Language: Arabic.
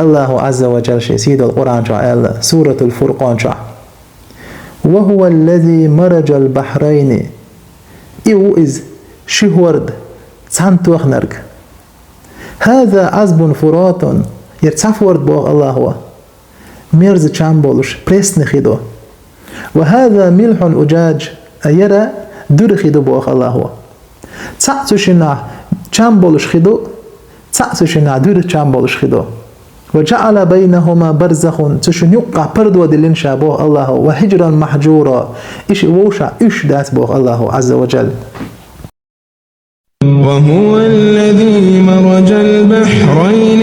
الله عز وجل سيد القرآن شاء سورة الفرقان شاء وهو الذي مرج البحرين إيو إز شهورد تسانتوخ نرق هذا عذب فرات يرتفورد بوغ الله هو ميرز چامبولش بريسن خيدو وهذا ملح أجاج أيرا دور خيدو بوغ الله هو تسعتشنا چامبولش خيدو تسعتشنا دور چامبولش خيدو وجعل بينهما برزخ تشنيقع بردو دلين شابوه الله وحجرا محجورا إيش ووشع إيش دات بوه الله عز وجل وهو الذي مرج البحرين